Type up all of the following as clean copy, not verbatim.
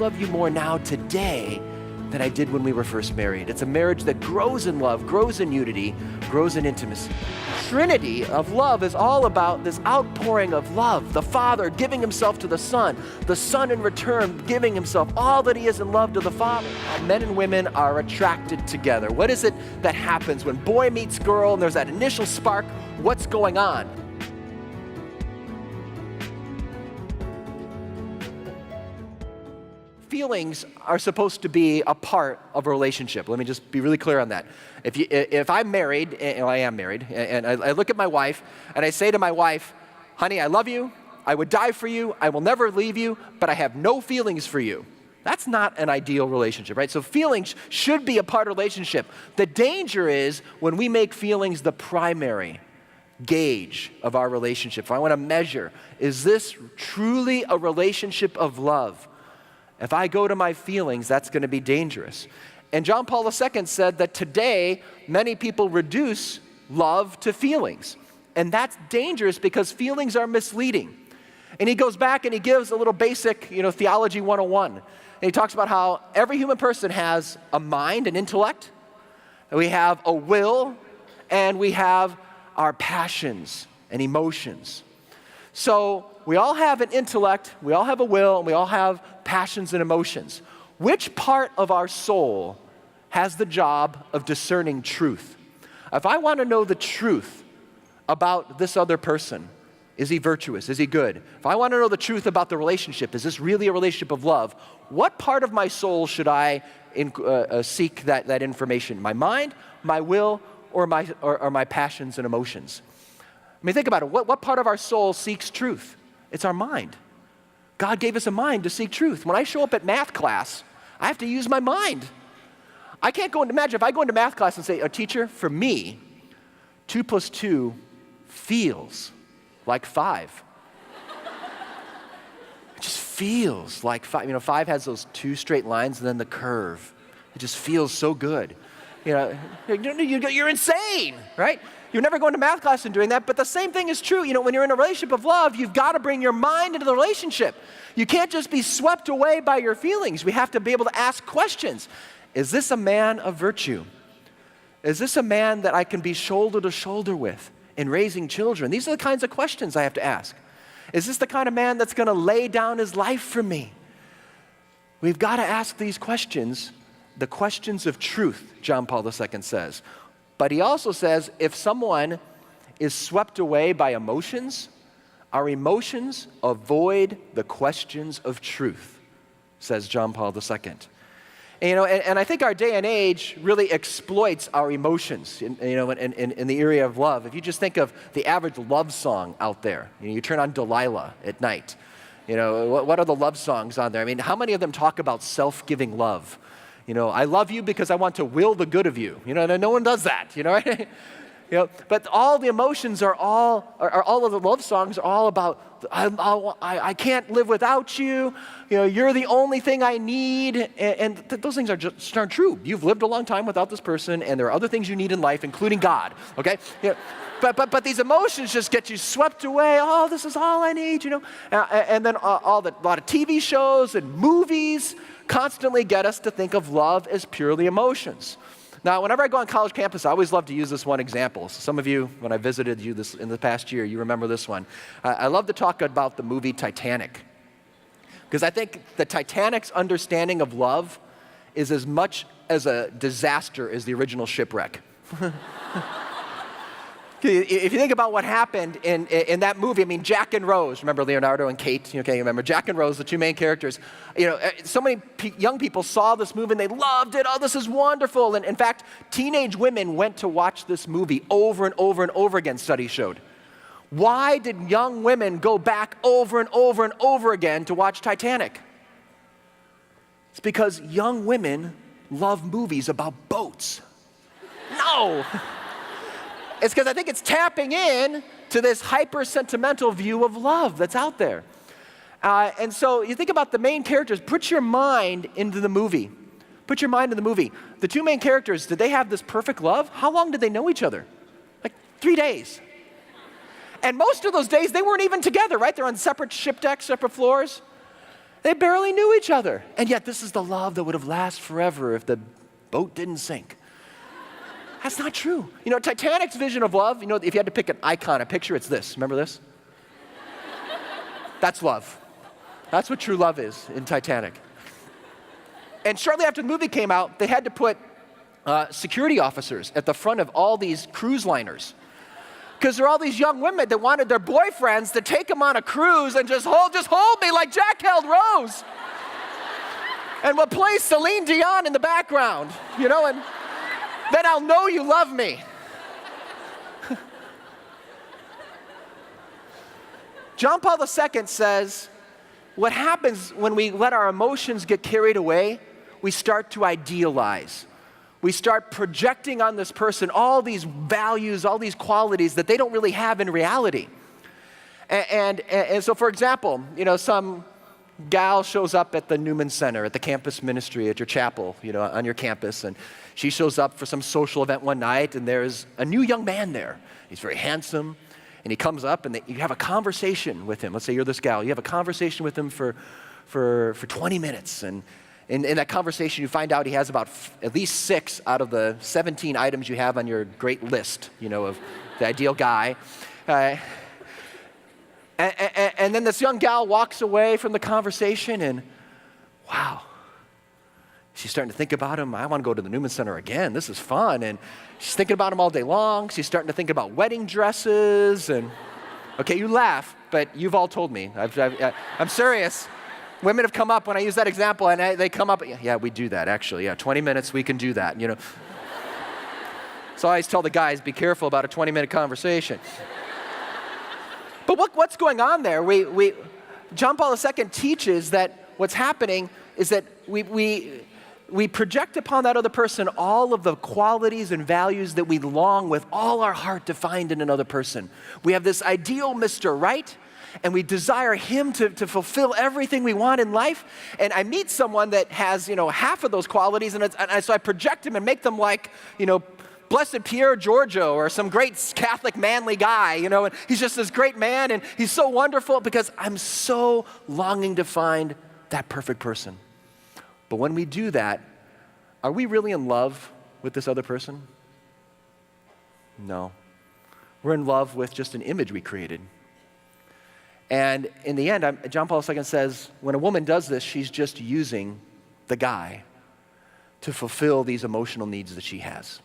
love you more now today than I did when we were first married. It's a marriage that grows in love, grows in unity, grows in intimacy. Trinity of love is all about this outpouring of love. The Father giving himself to the Son in return giving himself all that he is in love to the Father. Men and women are attracted together. What is it that happens when boy meets girl and there's that initial spark? What's going on? Feelings are supposed to be a part of a relationship. Let me just be really clear on that. If I'm married, and I am married, and I look at my wife, and I say to my wife, honey, I love you, I would die for you, I will never leave you, but I have no feelings for you. That's not an ideal relationship, right? So feelings should be a part of a relationship. The danger is when we make feelings the primary gauge of our relationship. If I want to measure, is this truly a relationship of love? If I go to my feelings, that's going to be dangerous. And John Paul II said that today, many people reduce love to feelings. And that's dangerous because feelings are misleading. And he goes back and he gives a little basic, theology 101. And he talks about how every human person has a mind, an intellect, and we have a will, and we have our passions and emotions. So we all have an intellect, we all have a will, and we all have passions and emotions. Which part of our soul has the job of discerning truth? If I want to know the truth about this other person, is he virtuous? Is he good? If I want to know the truth about the relationship, is this really a relationship of love? What part of my soul should I seek that information? My mind, my will, or my passions and emotions? I mean, think about it. What part of our soul seeks truth? It's our mind. God gave us a mind to seek truth. When I show up at math class, I have to use my mind. I can't imagine if I go into math class and say, teacher, for me, 2 + 2 feels like 5. It just feels like 5. 5 has those 2 straight lines and then the curve. It just feels so good. You're insane, right? You're never going to math class and doing that, but the same thing is true. When you're in a relationship of love, you've got to bring your mind into the relationship. You can't just be swept away by your feelings. We have to be able to ask questions. Is this a man of virtue? Is this a man that I can be shoulder to shoulder with in raising children? These are the kinds of questions I have to ask. Is this the kind of man that's going to lay down his life for me? We've got to ask these questions, the questions of truth, John Paul II says. But he also says, if someone is swept away by emotions, our emotions avoid the questions of truth, says John Paul II. And I think our day and age really exploits our emotions, in the area of love. If you just think of the average love song out there, you turn on Delilah at night. What are the love songs on there? I mean, how many of them talk about self-giving love? I love you because I want to will the good of you. No one does that, right? But all the emotions are all of the love songs are all about, I can't live without you. You're the only thing I need. And those things aren't true. You've lived a long time without this person, and there are other things you need in life, including God, okay? But these emotions just get you swept away. Oh, this is all I need, And then a lot of TV shows and movies constantly get us to think of love as purely emotions. Now, whenever I go on college campus, I always love to use this one example. So some of you, when I visited you this in the past year, you remember this one. I love to talk about the movie Titanic, because I think the Titanic's understanding of love is as much as a disaster as the original shipwreck. If you think about what happened in that movie, I mean, Jack and Rose, remember Leonardo and Kate? Okay, you remember Jack and Rose, the two main characters. So many young people saw this movie and they loved it. Oh, this is wonderful. And in fact, teenage women went to watch this movie over and over and over again, studies showed. Why did young women go back over and over and over again to watch Titanic? It's because young women love movies about boats. No! It's because I think it's tapping in to this hyper-sentimental view of love that's out there. And so you think about the main characters. Put your mind into the movie. Put your mind in the movie. The two main characters, did they have this perfect love? How long did they know each other? Like 3 days. And most of those days, they weren't even together, right? They're on separate ship decks, separate floors. They barely knew each other. And yet this is the love that would have lasted forever if the boat didn't sink. That's not true. You know, Titanic's vision of love, you know, if you had to pick an icon, a picture, it's this. Remember this? That's love. That's what true love is in Titanic. And shortly after the movie came out, they had to put security officers at the front of all these cruise liners. Because there are all these young women that wanted their boyfriends to take them on a cruise and just hold me like Jack held Rose. And we'll play Celine Dion in the background, you know, and then I'll know you love me. John Paul II says, what happens when we let our emotions get carried away, we start to idealize. We start projecting on this person all these values, all these qualities that they don't really have in reality. And so, for example, you know, some gal shows up at the Newman Center, at the campus ministry, at your chapel, you know, on your campus, and she shows up for some social event one night, and there's a new young man there. He's very handsome, and he comes up, and you have a conversation with him. Let's say you're this gal. You have a conversation with him for 20 minutes, and in that conversation, you find out he has about at least 6 out of the 17 items you have on your great list, you know, of the ideal guy. And then this young gal walks away from the conversation, and wow, she's starting to think about him. I want to go to the Newman Center again. This is fun. And she's thinking about him all day long. She's starting to think about wedding dresses. And okay, you laugh, but you've all told me. I'm serious. Women have come up when I use that example, and they come up, yeah, we do that, actually. Yeah, 20 minutes, we can do that, you know. So I always tell the guys, be careful about a 20-minute conversation. But what's going on there? John Paul II teaches that what's happening is that we project upon that other person all of the qualities and values that we long with all our heart to find in another person. We have this ideal Mr. Right, and we desire him to fulfill everything we want in life. And I meet someone that has, you know, half of those qualities, and so I project him and make them like, you know, Blessed Pier Giorgio or some great Catholic manly guy, you know, and he's just this great man, and he's so wonderful because I'm so longing to find that perfect person. But when we do that, are we really in love with this other person? No. We're in love with just an image we created. And in the end, John Paul II says, when a woman does this, she's just using the guy to fulfill these emotional needs that she has.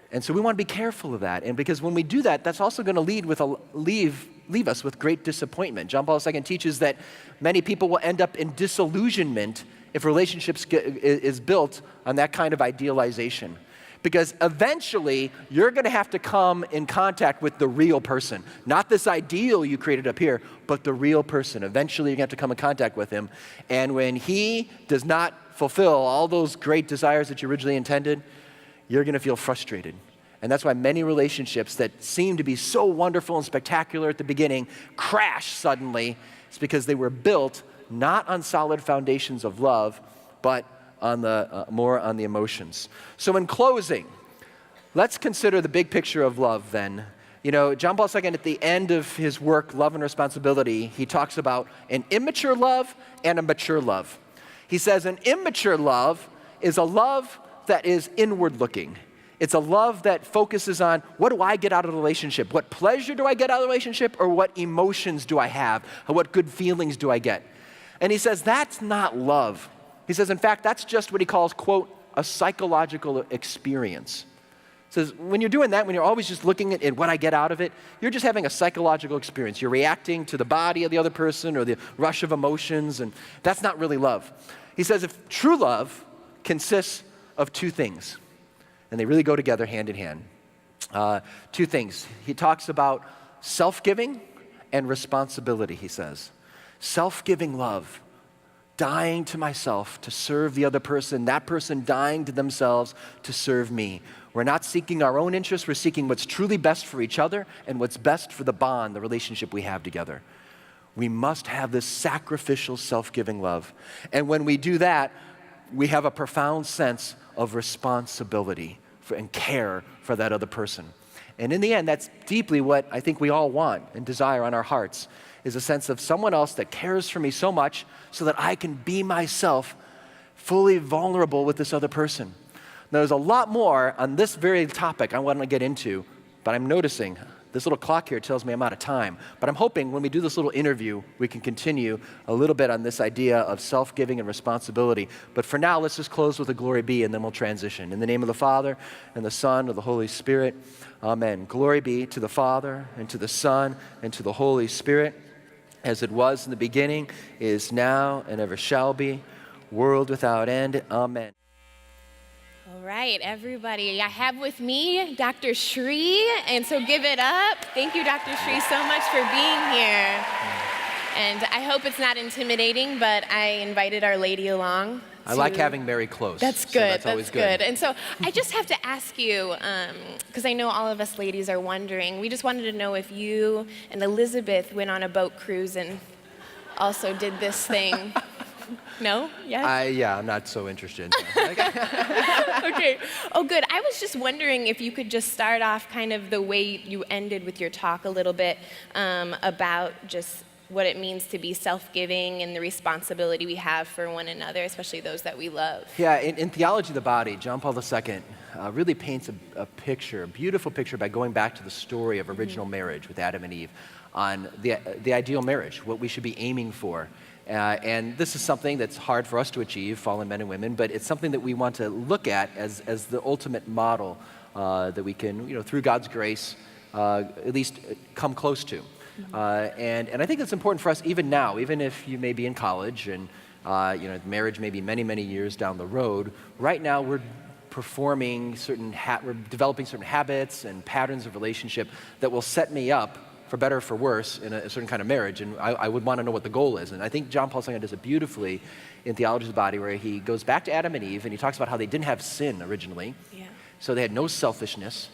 And so we want to be careful of that. And because when we do that, that's also going to leave us with great disappointment. John Paul II teaches that many people will end up in disillusionment if relationships is built on that kind of idealization. Because eventually, you're going to have to come in contact with the real person. Not this ideal you created up here, but the real person. Eventually, you're going to have to come in contact with him. And when he does not fulfill all those great desires that you originally intended, you're going to feel frustrated. And that's why many relationships that seem to be so wonderful and spectacular at the beginning crash suddenly. It's because they were built not on solid foundations of love, but on more on the emotions. So in closing, let's consider the big picture of love then. You know, John Paul II, at the end of his work, Love and Responsibility, he talks about an immature love and a mature love. He says an immature love is a love that is inward looking. It's a love that focuses on, what do I get out of the relationship? What pleasure do I get out of the relationship? Or what emotions do I have? Or what good feelings do I get? And he says that's not love. He says, in fact, that's just what he calls, quote, a psychological experience. He says, when you're doing that, when you're always just looking at what I get out of it, you're just having a psychological experience. You're reacting to the body of the other person or the rush of emotions, and that's not really love. He says if true love consists of 2 things, and they really go together hand in hand. 2 things. He talks about self-giving and responsibility, he says. Self-giving love, dying to myself to serve the other person, that person dying to themselves to serve me. We're not seeking our own interests, we're seeking what's truly best for each other and what's best for the bond, the relationship we have together. We must have this sacrificial, self-giving love. And when we do that, we have a profound sense of responsibility and care for that other person. And in the end, that's deeply what I think we all want and desire on our hearts, is a sense of someone else that cares for me so much so that I can be myself fully vulnerable with this other person. Now, there's a lot more on this very topic I want to get into, but I'm noticing this little clock here tells me I'm out of time. But I'm hoping when we do this little interview, we can continue a little bit on this idea of self-giving and responsibility. But for now, let's just close with a glory be, and then we'll transition. In the name of the Father, and the Son, and the Holy Spirit, amen. Glory be to the Father, and to the Son, and to the Holy Spirit, as it was in the beginning, is now, and ever shall be, world without end. Amen. All right, everybody. I have with me Dr. Shree, and so give it up. Thank you, Dr. Shree, so much for being here. And I hope it's not intimidating, but I invited Our Lady along. I like having Mary close. That's good. So that's always good. And so I just have to ask you, because I know all of us ladies are wondering, we just wanted to know if you and Elizabeth went on a boat cruise and also did this thing. No? Yes? Yeah, I'm not so interested. Okay. Oh, good. I was just wondering if you could just start off kind of the way you ended with your talk a little bit about just what it means to be self-giving and the responsibility we have for one another, especially those that we love. Yeah, in Theology of the Body, John Paul II really paints a picture, a beautiful picture by going back to the story of original marriage with Adam and Eve on the ideal marriage, what we should be aiming for. And this is something that's hard for us to achieve, fallen men and women, but it's something that we want to look at as the ultimate model that we can, through God's grace, at least come close to. And I think it's important for us even now, even if you may be in college and marriage may be many, many years down the road. Right now, we're performing we're developing certain habits and patterns of relationship that will set me up for better or for worse in a certain kind of marriage, and I would want to know what the goal is. And I think John Paul II does it beautifully in Theology of the Body, where he goes back to Adam and Eve, and he talks about how they didn't have sin originally, so they had no selfishness,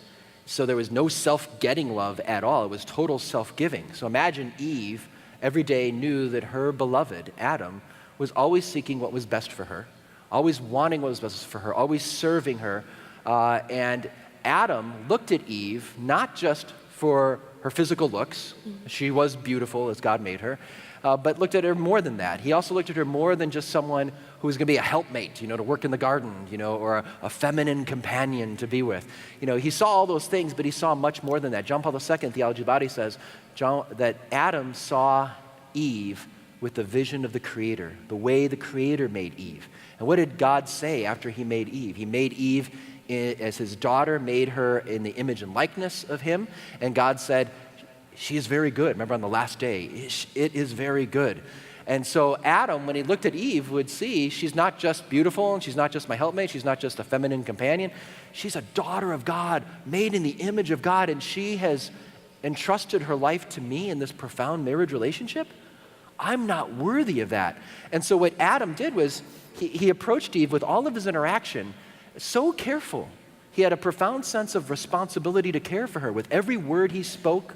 so there was no self-getting love at all. It was total self-giving. So imagine Eve every day knew that her beloved, Adam, was always seeking what was best for her, always wanting what was best for her, always serving her, and Adam looked at Eve not just for her physical looks. She was beautiful as God made her, but looked at her more than that. He also looked at her more than just someone who was going to be a helpmate, to work in the garden, or a feminine companion to be with. He saw all those things, but he saw much more than that. John Paul II, Theology of the Body, says that Adam saw Eve with the vision of the Creator, the way the Creator made Eve. And what did God say after he made Eve? He made Eve as his daughter, made her in the image and likeness of him, and God said, she is very good. Remember on the last day, it is very good. And so Adam, when he looked at Eve, would see she's not just beautiful, and she's not just my helpmate, she's not just a feminine companion, she's a daughter of God, made in the image of God, and she has entrusted her life to me in this profound marriage relationship. I'm not worthy of that. And so what Adam did was he approached Eve with all of his interaction so careful. He had a profound sense of responsibility to care for her with every word he spoke,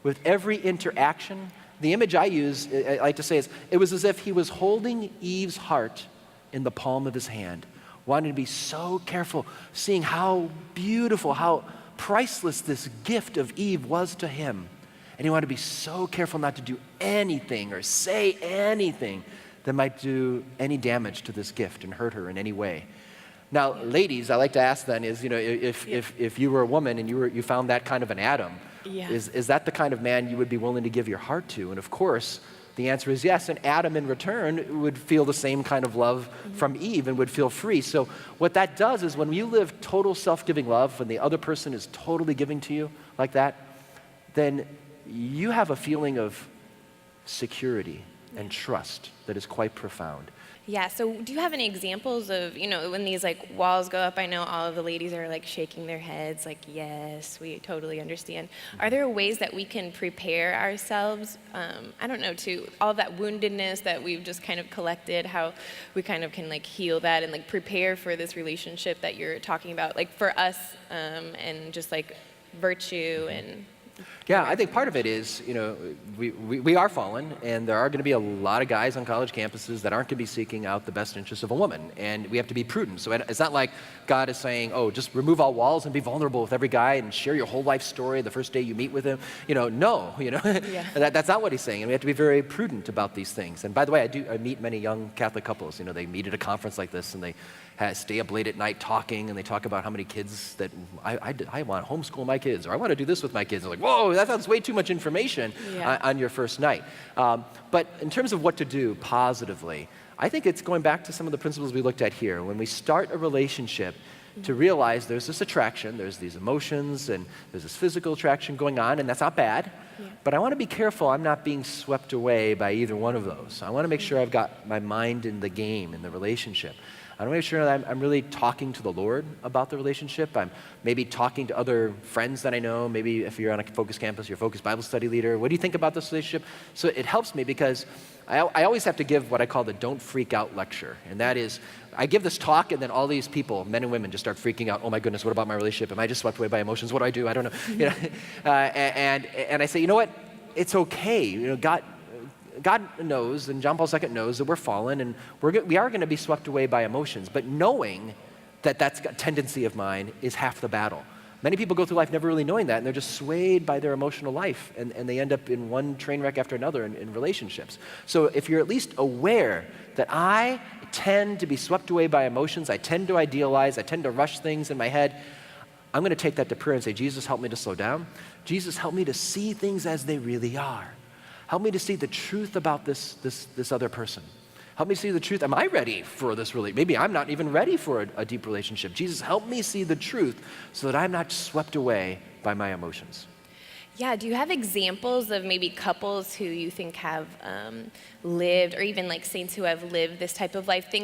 with every interaction. The image I use, I like to say, is it was as if he was holding Eve's heart in the palm of his hand, wanting to be so careful, seeing how beautiful, how priceless this gift of Eve was to him. And he wanted to be so careful not to do anything or say anything that might do any damage to this gift and hurt her in any way. Now, ladies, I like to ask then is, if you were a woman and you found that kind of an Adam, is that the kind of man you would be willing to give your heart to? And of course, the answer is yes. And Adam in return would feel the same kind of love from Eve and would feel free. So what that does is when you live total self-giving love, when the other person is totally giving to you like that, then you have a feeling of security and trust that is quite profound. Yeah, so do you have any examples of, when these walls go up? I know all of the ladies are shaking their heads yes, we totally understand. Are there ways that we can prepare ourselves, to all that woundedness that we've just kind of collected, how we kind of can heal that and prepare for this relationship that you're talking about, for us, and just virtue and Yeah, I think part of it is, we are fallen, and there are going to be a lot of guys on college campuses that aren't going to be seeking out the best interests of a woman, and we have to be prudent. So it's not like God is saying, oh, just remove all walls and be vulnerable with every guy and share your whole life story the first day you meet with him. No, Yeah. that's not what he's saying, and we have to be very prudent about these things. And by the way, I meet many young Catholic couples. They meet at a conference like this, and they stay up late at night talking, and they talk about how many kids that I want to homeschool my kids, or I want to do this with my kids. They're like, whoa, that sounds way too much information on your first night. But in terms of what to do positively, I think it's going back to some of the principles we looked at here. When we start a relationship, to realize there's this attraction, there's these emotions, and there's this physical attraction going on, and that's not bad. Yeah. But I want to be careful I'm not being swept away by either one of those. I want to make sure I've got my mind in the game, in the relationship. I want to make sure that I'm really talking to the Lord about the relationship. I'm maybe talking to other friends that I know. Maybe if you're on a Focus campus, you're a Focus Bible study leader. What do you think about this relationship? So it helps me because I always have to give what I call the don't freak out lecture. And that is, I give this talk and then all these people, men and women, just start freaking out. Oh my goodness, what about my relationship? Am I just swept away by emotions? What do? I don't know. And I say, you know what? It's okay. God knows, and John Paul II knows that we're fallen, and we are going to be swept away by emotions. But knowing that that's a tendency of mine is half the battle. Many people go through life never really knowing that, and they're just swayed by their emotional life, and they end up in one train wreck after another in relationships. So if you're at least aware that I tend to be swept away by emotions, I tend to idealize, I tend to rush things in my head, I'm going to take that to prayer and say, Jesus, help me to slow down. Jesus, help me to see things as they really are. Help me to see the truth about this other person. Help me see the truth. Am I ready for this relationship? Maybe I'm not even ready for a deep relationship. Jesus, help me see the truth so that I'm not swept away by my emotions. Yeah, do you have examples of maybe couples who you think have lived, or even like saints who have lived this type of life,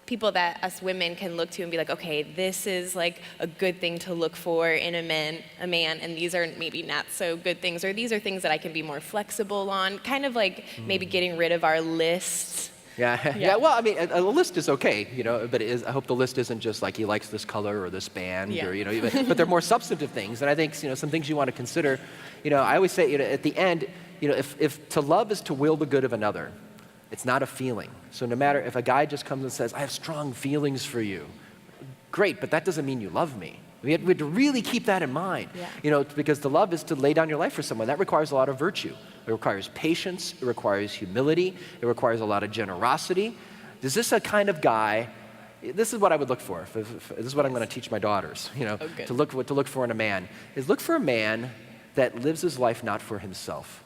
people that us women can look to and be like, okay, this is like a good thing to look for in a man, and these are maybe not so good things, or these are things that I can be more flexible on, kind of like maybe getting rid of our list. Yeah. Well, I mean, a list is okay, but I hope the list isn't just like he likes this color or this band, or but they're more substantive things. And I think some things you want to consider. I always say at the end, if to love is to will the good of another, it's not a feeling. So no matter if a guy just comes and says, I have strong feelings for you, great, but that doesn't mean you love me. We have to really keep that in mind, because the love is to lay down your life for someone. That requires a lot of virtue. It requires patience. It requires humility. It requires a lot of generosity. Is this a kind of guy? This is what I would look for. This is what I'm going to teach my daughters. To look for in a man is look for a man that lives his life not for himself,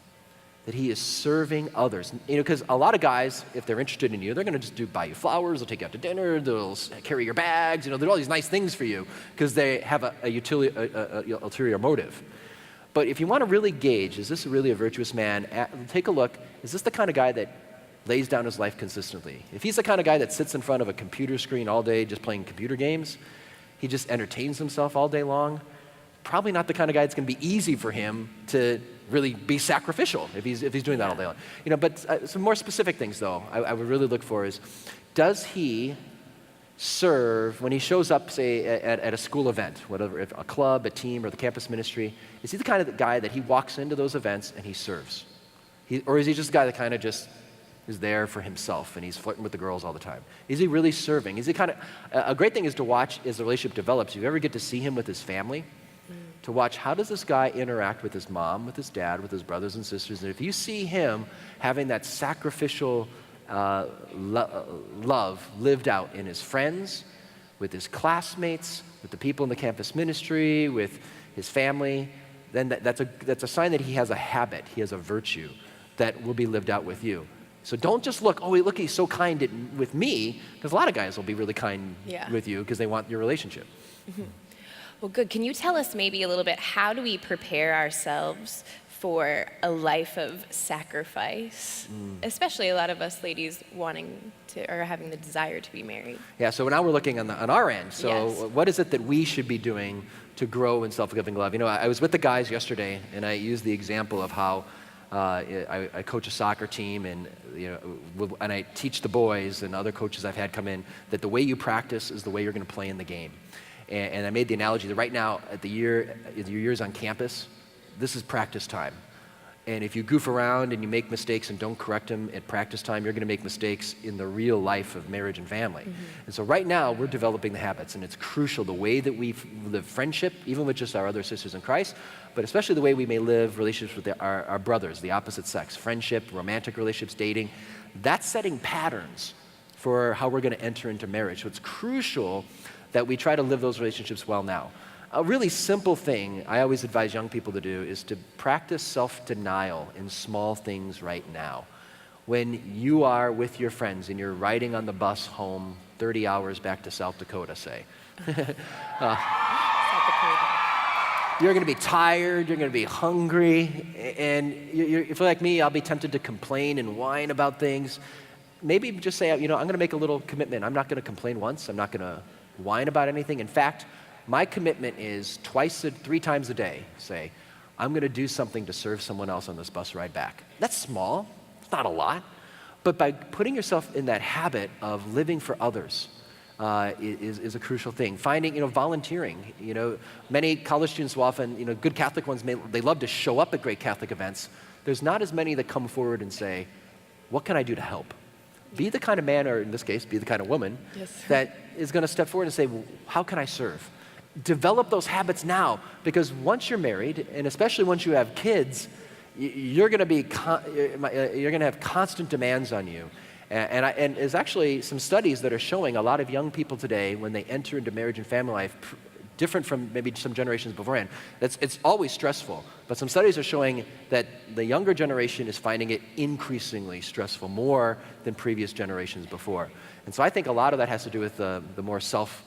that he is serving others. Because a lot of guys, if they're interested in you, they're going to just buy you flowers, they'll take you out to dinner, they'll carry your bags, they'll do all these nice things for you because they have a ulterior motive. But if you want to really gauge, is this really a virtuous man, take a look, is this the kind of guy that lays down his life consistently? If he's the kind of guy that sits in front of a computer screen all day just playing computer games, he just entertains himself all day long, probably not the kind of guy that's going to be easy for him to really be sacrificial if he's doing that all day long. But some more specific things, though, I would really look for is, does he serve when he shows up, say, at a school event, whatever, a club, a team, or the campus ministry? Is he the kind of guy that he walks into those events and he serves? Or is he just a guy that kind of just is there for himself and he's flirting with the girls all the time? Is he really serving? Is he kind of, a great thing is to watch as the relationship develops. If you ever get to see him with his family, to watch how does this guy interact with his mom, with his dad, with his brothers and sisters. And if you see him having that sacrificial love lived out in his friends, with his classmates, with the people in the campus ministry, with his family, then that's a sign that he has a habit, he has a virtue that will be lived out with you. So don't just look, he's so kind with me, because a lot of guys will be really kind with you because they want your relationship. Mm-hmm. Well, good. Can you tell us maybe a little bit, how do we prepare ourselves for a life of sacrifice, especially a lot of us ladies wanting to, or having the desire to be married? Yeah, so now we're looking on our end. So what is it that we should be doing to grow in self-giving love? I was with the guys yesterday, and I used the example of how I coach a soccer team, and and I teach the boys and other coaches I've had come in that the way you practice is the way you're going to play in the game. And I made the analogy that right now, your years on campus, this is practice time. And if you goof around and you make mistakes and don't correct them at practice time, you're going to make mistakes in the real life of marriage and family. And so right now, we're developing the habits, and it's crucial the way that we live friendship, even with just our other sisters in Christ, but especially the way we may live relationships with our brothers, the opposite sex, friendship, romantic relationships, dating. That's setting patterns for how we're going to enter into marriage. So it's crucial that we try to live those relationships well now. A really simple thing I always advise young people to do is to practice self-denial in small things right now. When you are with your friends and you're riding on the bus home 30 hours back to South Dakota, say, you're going to be tired, you're going to be hungry, and if you're like me, I'll be tempted to complain and whine about things. Maybe just say, I'm going to make a little commitment. I'm not going to complain once. I'm not going to whine about anything. In fact, my commitment is 3 times a day, say, I'm going to do something to serve someone else on this bus ride back. That's small. It's not a lot. But by putting yourself in that habit of living for others is a crucial thing. Finding, volunteering. Many college students will often, good Catholic ones, they love to show up at great Catholic events. There's not as many that come forward and say, what can I do to help? Be the kind of man, or in this case, be the kind of woman, that is going to step forward and say, how can I serve? Develop those habits now, because once you're married, and especially once you have kids, you're going to have constant demands on you. And there's actually some studies that are showing a lot of young people today, when they enter into marriage and family life, different from maybe some generations beforehand, it's always stressful. But some studies are showing that the younger generation is finding it increasingly stressful, more than previous generations before. And so I think a lot of that has to do with the more selfish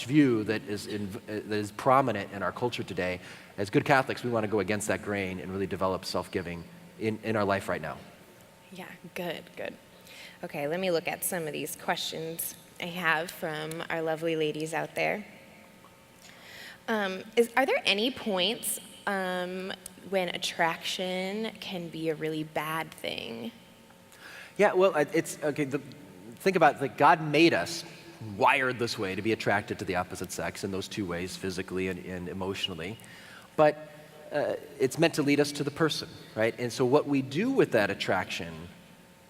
view that is prominent in our culture today. As good Catholics, we want to go against that grain and really develop self-giving in our life right now. Yeah, good. Okay, let me look at some of these questions I have from our lovely ladies out there. Are there any points when attraction can be a really bad thing? Yeah, well, it's okay. Think about it, God made us wired this way to be attracted to the opposite sex in those two ways, physically and emotionally. But it's meant to lead us to the person, right? And so what we do with that attraction,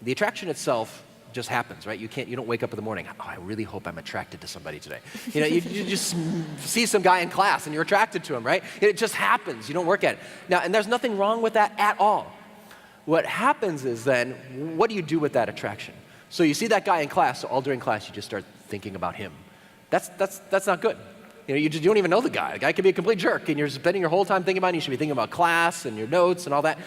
the attraction itself just happens, right? You don't wake up in the morning, I really hope I'm attracted to somebody today. You just see some guy in class and you're attracted to him, right? It just happens. You don't work at it. Now, and there's nothing wrong with that at all. What happens is then, what do you do with that attraction? So you see that guy in class, so all during class you just start thinking about him. That's not good. You don't even know the guy. The guy could be a complete jerk, and you're spending your whole time thinking about him. You should be thinking about class and your notes and all that.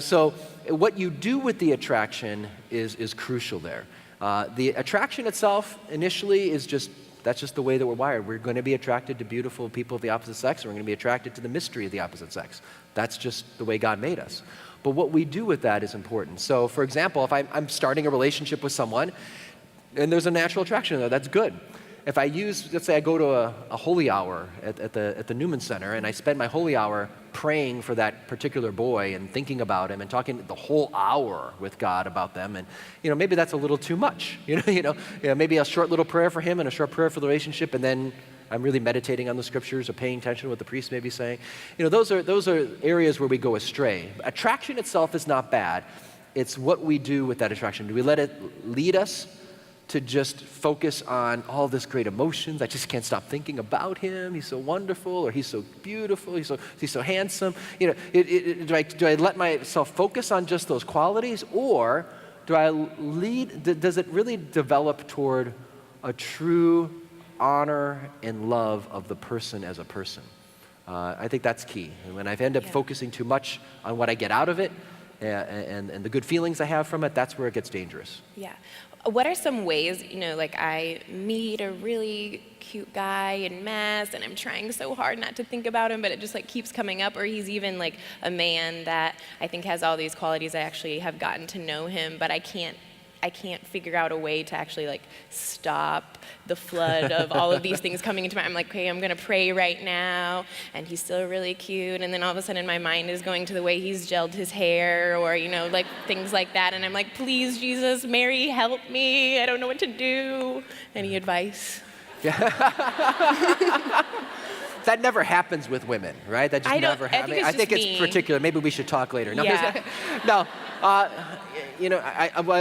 So what you do with the attraction is crucial there. The attraction itself initially that's just the way that we're wired. We're going to be attracted to beautiful people of the opposite sex, and we're going to be attracted to the mystery of the opposite sex. That's just the way God made us. But what we do with that is important. So, for example, if I'm starting a relationship with someone, and there's a natural attraction there, that's good. If let's say I go to a holy hour at the Newman Center, and I spend my holy hour praying for that particular boy and thinking about him and talking the whole hour with God about them, and maybe that's a little too much. Maybe a short little prayer for him and a short prayer for the relationship, and then I'm really meditating on the scriptures or paying attention to what the priest may be saying. Those are areas where we go astray. Attraction itself is not bad. It's what we do with that attraction. Do we let it lead us to just focus on all this great emotions? I just can't stop thinking about him. He's so wonderful, or he's so beautiful. He's so handsome. Do I let myself focus on just those qualities, or does it really develop toward a true honor and love of the person as a person? I think that's key. And when I end up focusing too much on what I get out of it and the good feelings I have from it, that's where it gets dangerous. Yeah. What are some ways, like I meet a really cute guy in Mass and I'm trying so hard not to think about him, but it just keeps coming up, or he's even a man that I think has all these qualities. I actually have gotten to know him, but I can't figure out a way to actually stop the flood of all of these things coming into my. I'm okay, I'm gonna pray right now, and he's still really cute, and then all of a sudden my mind is going to the way he's gelled his hair, or things like that, and I'm like, please Jesus, Mary, help me, I don't know what to do. Any advice? that never happens with women, right? That just never happens. I think it's particular. Maybe we should talk later. No, Yeah. no.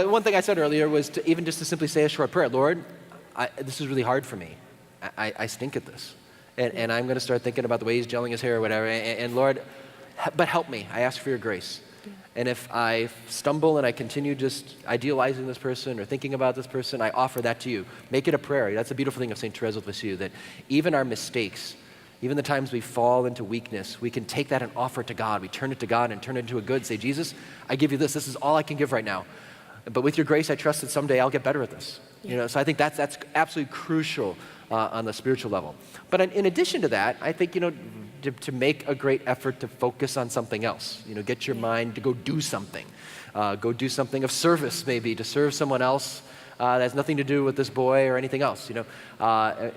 One thing I said earlier was even just to simply say a short prayer. Lord, this is really hard for me. I stink at this. And I'm going to start thinking about the way he's gelling his hair or whatever. And Lord, but help me. I ask for your grace. And if I stumble and I continue just idealizing this person or thinking about this person, I offer that to you. Make it a prayer. That's the beautiful thing of St. Therese of Lisieux, that even our mistakes, even the times we fall into weakness, we can take that and offer it to God. We turn it to God and turn it into a good. Say, Jesus, I give you this. This is all I can give right now. But with your grace, I trust that someday I'll get better at this. So I think that's absolutely crucial on the spiritual level. But in addition to that, I think, to make a great effort to focus on something else. Get your mind to go do something. Go do something of service, maybe, to serve someone else that has nothing to do with this boy or anything else.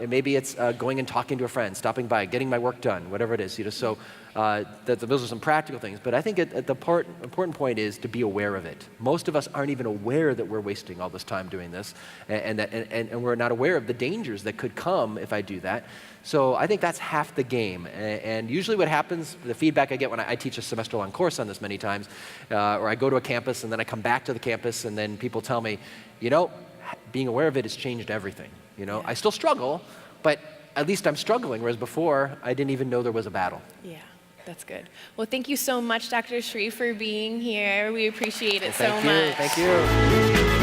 Maybe it's going and talking to a friend, stopping by, getting my work done, whatever it is. So those are some practical things. But I think the important point is to be aware of it. Most of us aren't even aware that we're wasting all this time doing this, and we're not aware of the dangers that could come if I do that. So I think that's half the game. And usually what happens, the feedback I get when I teach a semester-long course on this many times, or I go to a campus and then I come back to the campus and then people tell me, being aware of it has changed everything. I still struggle, but at least I'm struggling, whereas before I didn't even know there was a battle. Yeah, that's good. Well, thank you so much, Dr. Shree, for being here. We appreciate it so much. Thank you.